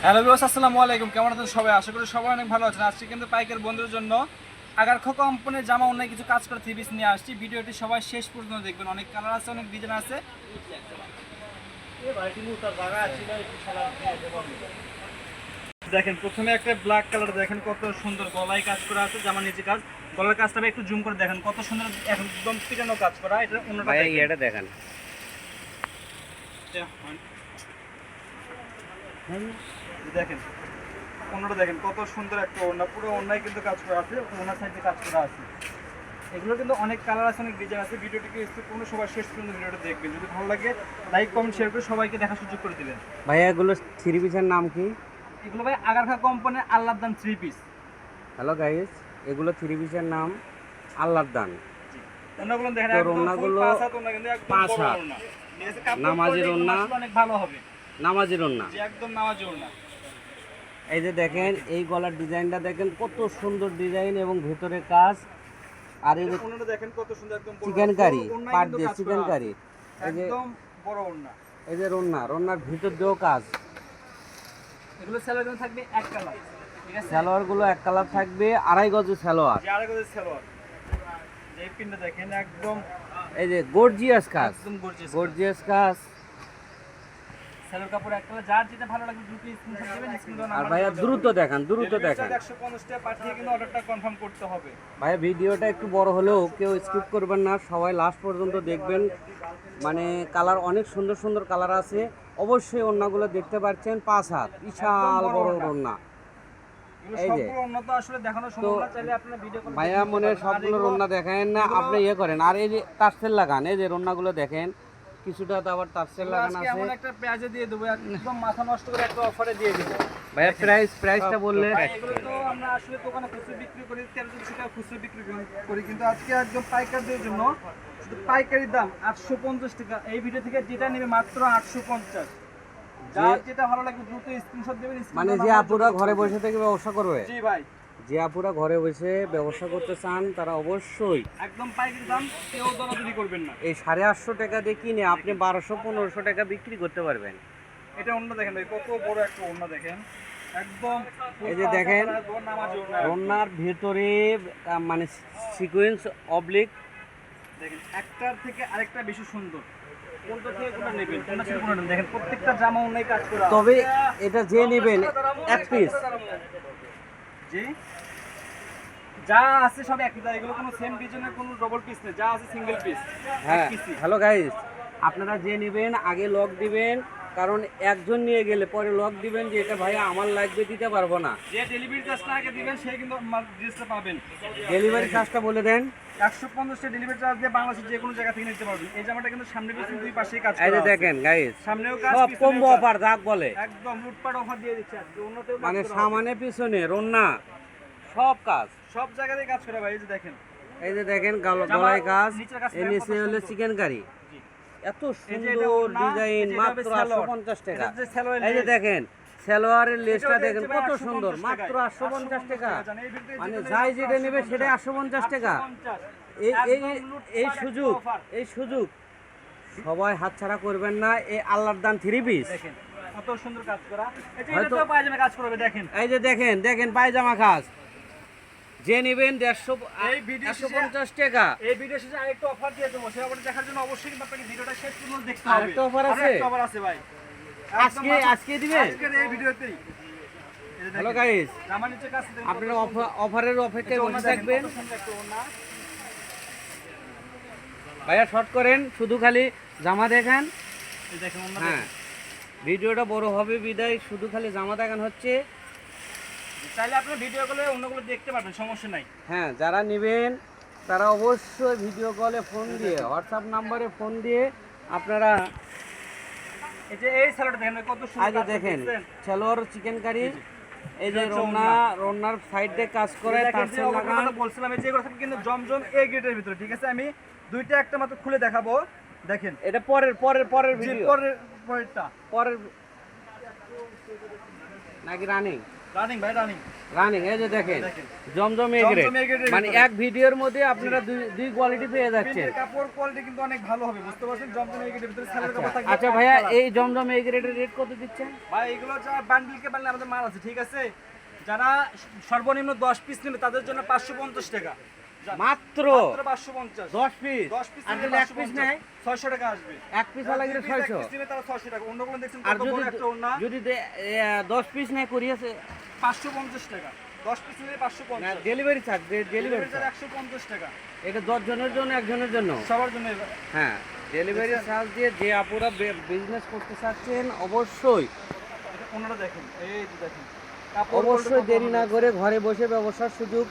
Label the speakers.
Speaker 1: Hello viewers, আসসালামু আলাইকুম। কেমন আছেন সবাই? আশা করি সবাই অনেক ভালো আছেন। আজকে কিন্তু পাইকার বন্ধুদের জন্য আগারখা কোম্পানির জামা অন্য কিছু কাজ করে থ্রি পিস নিয়ে আসছি। ভিডিওটি সবাই শেষ পর্যন্ত দেখবেন। অনেক কালার আছে, অনেক ডিজাইন আছে। দেখেন প্রথমে একটা ব্ল্যাক কালার, দেখেন কত সুন্দর গলায় কাজ করা আছে, জামা নিচে কাজ। গলার কাজটা একটু জুম করে দেখেন কত সুন্দর, একদম পিটানো কাজ করা। এটা অন্যটা
Speaker 2: দেখেন।
Speaker 1: দেখেন অন্যটা দেখেন কত সুন্দর একটা ওড়না, পুরো ওড়নায় কিন্তু কাজ করা আছে, ওড়নার সাইডে কাজ করা আছে। এগুলো কিন্তু অনেক কালার আছে, অনেক ডিজাইন আছে। ভিডিওটিকে স্কিপ করুন, সবাই শেষ পর্যন্ত ভিডিওটা দেখবেন। যদি ভালো লাগে লাইক কমেন্ট শেয়ার করে সবাইকে দেখার সুযোগ করে দিবেন।
Speaker 2: ভাইয়া এগুলো থ্রি পিসের নাম কি?
Speaker 1: এগুলো ভাই আগারখা কোম্পানির Allahdan three piece.
Speaker 2: Hello guys, এগুলো থ্রি পিসের নাম আল্লাহদান।
Speaker 1: ওড়নাগুলো দেখেন
Speaker 2: তো
Speaker 1: একদম
Speaker 2: ওড়নাগুলো
Speaker 1: পাঁচ হাত ওড়না, কিন্তু একদম
Speaker 2: পাঁচ
Speaker 1: বড়
Speaker 2: হাত।
Speaker 1: ওড়না। ঠিক আছে, কাপড়
Speaker 2: নামাজের
Speaker 1: পরলে
Speaker 2: ওড়না।
Speaker 1: আসলে অনেক ভালো হবে।
Speaker 2: নামাজের ওড়না।
Speaker 1: যে একদম নামাজি ওড়না।
Speaker 2: এই যে দেখেন, এই গলার ডিজাইনটা দেখেন কত সুন্দর ডিজাইন এবং ভেতরে কাজ। আর এই যে
Speaker 1: ওড়নাটা দেখেন কত সুন্দর, একদম বড়
Speaker 2: চিকেন কারি,
Speaker 1: ওড়নায়
Speaker 2: পাট
Speaker 1: কিন্তু
Speaker 2: দিয়ে
Speaker 1: কাজ
Speaker 2: চিকেন
Speaker 1: করা
Speaker 2: কারি।
Speaker 1: আছে।
Speaker 2: এই যে
Speaker 1: একদম বড় ওড়না।
Speaker 2: এই যে রন্নার ভিতর দিয়েও কাজ।
Speaker 1: এগুলো সেলার জন্য থাকবে এক কালার। ঠিক আছে,
Speaker 2: সালোয়ার গুলো এক কালার থাকবে, আড়াই গজের সালোয়ার।
Speaker 1: যে আরেক সেলোয়ার। এই পিনটা দেখেন একদম
Speaker 2: এই যে গর্জিয়াস কাজ,
Speaker 1: একদম গর্জিয়াস।
Speaker 2: গর্জিয়াস কাজ।
Speaker 1: সেলোর কাপড় একটা, যার যেটা ভালো লাগে দ্রুত স্ক্রিনশট দিবেন। স্ক্রিনশট
Speaker 2: আর ভাইয়া দ্রুত দেখান, দ্রুত দেখেন।
Speaker 1: 150 টাকা পাঠিয়ে কিন্তু অর্ডারটা কনফার্ম করতে হবে।
Speaker 2: ভাইয়া ভিডিওটা একটু বড় হলেও কেউ স্কিপ করবেন না, সবাই লাস্ট পর্যন্ত দেখবেন। মানে কালার অনেক সুন্দর সুন্দর কালার আছে। অবশ্যই ওড়নাগুলো দেখতে পাচ্ছেন, 5 হাত, বিশাল বড় ওড়না। এই যে
Speaker 1: সবগুলো উন্নত আসলে দেখানো সম্ভব না, চাইলে আপনারা ভিডিও কল
Speaker 2: ভাইয়া মনে সবগুলো ওড়না দেখেন না, আপনি ইয়ে করেন। আর এই যে টার্সেল লাগান, এই যে ওড়নাগুলো দেখেন, কিছুটা তো আবার টার্সেল লাগানো
Speaker 1: আজকে এমন
Speaker 2: আছে।
Speaker 1: একটা পেঁয়াজে দিয়ে দেবো, একদম মাথা নষ্ট করে একটা অফারে দিয়ে দেবো।
Speaker 2: ভাইয়া প্রাইসটা বললে।
Speaker 1: এগুলো তো আমরা আসলে দোকানে খুচরো বিক্রি করি 1300 টাকা খুচরো বিক্রি করি, কিন্তু আজকে একদম পাইকারদের জন্য শুধু পাইকারি দাম 850 টাকা। এই ভিডিও থেকে যেটা নেবে মাত্র 850। যার যেটা ভালো লাগবে দ্রুত স্ক্রিনশট দেবেন।
Speaker 2: মানে যে আপুরা ঘরে বসে থেকে ব্যবসা করবে,
Speaker 1: জি ভাই,
Speaker 2: যে আপুরা ঘরে বসে ব্যবসা করতে চান তারা অবশ্যই
Speaker 1: একদম পাইকারি দাম, কেউ দরাদরি করবেন না।
Speaker 2: এই 850 টাকা দিয়ে কিনে আপনি 1200-1500 টাকা বিক্রি করতে পারবেন।
Speaker 1: এটা ওড়না দেখেন ভাই, কত বড় একটা ওড়না দেখেন, একদম
Speaker 2: এই যে দেখেন
Speaker 1: নামাজি ওড়না।
Speaker 2: ওড়নার ভেতরে মানে সিকোয়েন্স অবলিক
Speaker 1: দেখেন একটার থেকে আরেকটা বেশি সুন্দর। কোনটা থেকে কোনটা নেবেন, কোনটা থেকে কোনটা নেবেন, দেখেন প্রত্যেকটা জামা ওড়নায় কাজ করা।
Speaker 2: তবে এটা যে নেবেন এক পিস।
Speaker 1: জি, যা আছে সব একই দাম। এগুলো কোনো সেম ডিজাইনের কোনো ডবল পিস নেই, যা আছে সিঙ্গেল পিস।
Speaker 2: হ্যাঁ, হ্যালো গাইস, আপনারা যে নেবেন আগে লক দিবেন, কারণ একজন নিয়ে গেলে পরে লক দিবেন যে এটা ভাই আমার লাগবে, দিতে পারবো না।
Speaker 1: যে ডেলিভারি চার্জটা আগে দিবেন সে কিন্তু ড্রেসটা পাবেন।
Speaker 2: ডেলিভারি চার্জটা বলে দেন।
Speaker 1: 150 টাকা ডেলিভারি চার্জ দিয়ে বাংলাদেশের যে কোনো জায়গা থেকে নিতে পারবেন। এই জামাটা কিন্তু সামনে পিছনে দুই পাশেই কাজ করা
Speaker 2: এই যে
Speaker 1: আছে।
Speaker 2: দেখেন গাইস,
Speaker 1: সামনেও কাজ,
Speaker 2: সব
Speaker 1: পিছনেও
Speaker 2: কম্বো
Speaker 1: কাজ।
Speaker 2: অফার যাক বলে,
Speaker 1: একদম লুটপাট অফার দিয়ে দিচ্ছে আজকে। অন্যতেও কাজ
Speaker 2: মানে
Speaker 1: করা হবে।
Speaker 2: সামনে পিছনে রন্না সব কাজ।
Speaker 1: সব জায়গাতেই কাজ করা ভাই। এই যে দেখেন,
Speaker 2: এই যে দেখেন গলায় কাজ,
Speaker 1: নিচের কাজটা
Speaker 2: এর
Speaker 1: কত
Speaker 2: নিচে হলো
Speaker 1: সুন্দর।
Speaker 2: Chicken curry.
Speaker 1: জি।
Speaker 2: এত
Speaker 1: এই যে এটা
Speaker 2: সুন্দর
Speaker 1: ওড়না,
Speaker 2: ডিজাইন,
Speaker 1: এই যে এটা
Speaker 2: মাত্র
Speaker 1: হবে সালোয়ার।
Speaker 2: 850 টাকা।
Speaker 1: এটা যে সালোয়ারের
Speaker 2: এই যে
Speaker 1: লেস।
Speaker 2: দেখেন সালোয়ারের লেসটা
Speaker 1: এটাও
Speaker 2: দেখেন
Speaker 1: দেখতে
Speaker 2: কত
Speaker 1: পাই
Speaker 2: সুন্দর,
Speaker 1: 850
Speaker 2: মাত্র
Speaker 1: টাকায়।
Speaker 2: 850 টাকা।
Speaker 1: জানেন, এই ভিডিওতে
Speaker 2: মানে
Speaker 1: যেটা
Speaker 2: যাই
Speaker 1: নেবেন
Speaker 2: যেটা নেবে
Speaker 1: 850
Speaker 2: সেটা 850 টাকা।
Speaker 1: 850
Speaker 2: এই এই
Speaker 1: একদম লুটপাট
Speaker 2: এই
Speaker 1: একটা
Speaker 2: সুযোগ,
Speaker 1: offer।
Speaker 2: এই সুযোগ সবাই হাতছাড়া করবেন না। এই আল্লাহর দান থ্রি পিস।
Speaker 1: দেখেন কত সুন্দর কাজ করা। এটা
Speaker 2: হয়তো-
Speaker 1: তো পায়জামা কাজ করবে দেখেন।
Speaker 2: এই যে দেখেন দেখেন পায়জামা কাজ, যে নেবেন 150
Speaker 1: এই ভিডিও
Speaker 2: 150 টাকা।
Speaker 1: এই ভিডিও শেষে আরেকটা অফার দিয়ে দেবো, সেই অফারটা দেখার জন্য অবশ্যই কিন্তু আপনাকে ভিডিওটা শেষ পর্যন্ত দেখতে হবে।
Speaker 2: আরেকটা offer আছে?
Speaker 1: আরেকটা অফার আছে ভাই,
Speaker 2: আজকে দিবে।
Speaker 1: আজকের এই ভিডিওতেই। এই যে
Speaker 2: হ্যালো
Speaker 1: দেখেন,
Speaker 2: গাইস,
Speaker 1: জামার নিচে কাজ দেখেন,
Speaker 2: আপনারা অফারের অপেক্ষায়
Speaker 1: এটা
Speaker 2: বসে
Speaker 1: ওড়না দেখেন,
Speaker 2: থাকবেন।
Speaker 1: কত সুন্দর একটা ওড়না।
Speaker 2: ভাইয়া শর্ট করেন, শুধু খালি জামা দেখান।
Speaker 1: এই দেখেন ওড়না
Speaker 2: হ্যাঁ,
Speaker 1: দেখেন।
Speaker 2: ভিডিওটা বড় হবে বিদায় শুধু খালি জামা দেখান হচ্ছে।
Speaker 1: চাইলে আপনি ভিডিও কলে অন্যগুলো দেখতে পারবেন, সমস্যা নাই।
Speaker 2: হ্যাঁ, যারা নেবেন তারা অবশ্যই ভিডিও কলে ফোন দিয়ে, হোয়াটসঅ্যাপ নাম্বারে ফোন দিয়ে আপনারা
Speaker 1: এই যে এই সালোয়ারটা দেখেন কত সুন্দর
Speaker 2: আগে
Speaker 1: কাজ
Speaker 2: দেখেন।
Speaker 1: দেখছেন?
Speaker 2: সালোয়ার চিকেন কারি, এই যে
Speaker 1: এটা হচ্ছে
Speaker 2: রন্নার সাইডে কাজ করে,
Speaker 1: দেখেন যে
Speaker 2: টার্সেল
Speaker 1: অবস্থা
Speaker 2: লাগান।
Speaker 1: কথা বলছিলাম, এই যে এগুলো থাকে কিন্তু জমজম এ গেটের ভিতরে। ঠিক আছে, আমি দুইটা একটা মাত্র খুলে দেখাবো, দেখেন।
Speaker 2: এটা পরের পরের পরের
Speaker 1: জি,
Speaker 2: ভিডিও,
Speaker 1: পরেরটা
Speaker 2: পরের নাকি রানিং?
Speaker 1: রানিং ভাই, রানিং।
Speaker 2: রানিং, এই যে দেখেন
Speaker 1: দেখেন।
Speaker 2: Zamzam A grade,
Speaker 1: Zamzam A grade এর
Speaker 2: মানে
Speaker 1: ভিতরে।
Speaker 2: এক ভিডিওর মধ্যে আপনারা দুই কোয়ালিটি পেয়ে যাচ্ছেন।
Speaker 1: প্রিন্টের কাপড় কোয়ালিটি কিন্তু অনেক ভালো হবে, বুঝতে পারছেন? জমজম এই ভিতরে সেলের কাপড় থাকবে।
Speaker 2: আচ্ছা ভাইয়া, এই জমজম এ গ্রেডের রেট কত দিচ্ছেন?
Speaker 1: ভাই এগুলো যা বান্ডিলকে বান্ডিল আমাদের মাল আছে, ঠিক আছে? যারা সর্বনিম্ন 10 পিস নেবে তাদের জন্য 550 টাকা।
Speaker 2: মাত্র
Speaker 1: 550।
Speaker 2: 10 পিস।
Speaker 1: 10 পিস
Speaker 2: আর
Speaker 1: নিলে
Speaker 2: যদি এক পিস
Speaker 1: 550,
Speaker 2: নেয়?
Speaker 1: 600 টাকা আসবে।
Speaker 2: এক পিস লাগলে 600।
Speaker 1: এক পিস নিলে তারা 600 টাকা। অন্যগুলো দেখছেন
Speaker 2: আর
Speaker 1: কত বড় একটা ওড়না,
Speaker 2: যদি 10 পিস নেয় করিয়েছে
Speaker 1: 550 টাকা। 10 পিস নিলে 550।
Speaker 2: Delivery charge, delivery
Speaker 1: delivery
Speaker 2: charge.
Speaker 1: Charge 150 টাকা।
Speaker 2: এটা 10 জনের জন্য, একজনের জন্য।
Speaker 1: সবার জন্য।
Speaker 2: হ্যাঁ, ডেলিভারি চার্জ দিয়ে যে আপুরা বিজনেস করতে চাচ্ছেন অবশ্যই
Speaker 1: এটা ওনারা দেখেন, এই যে দেখেন কাপড়
Speaker 2: অবশ্যই
Speaker 1: কত
Speaker 2: দেরি
Speaker 1: ভালো
Speaker 2: না
Speaker 1: লাগছে।
Speaker 2: করে ঘরে বসে ব্যবসার সুযোগ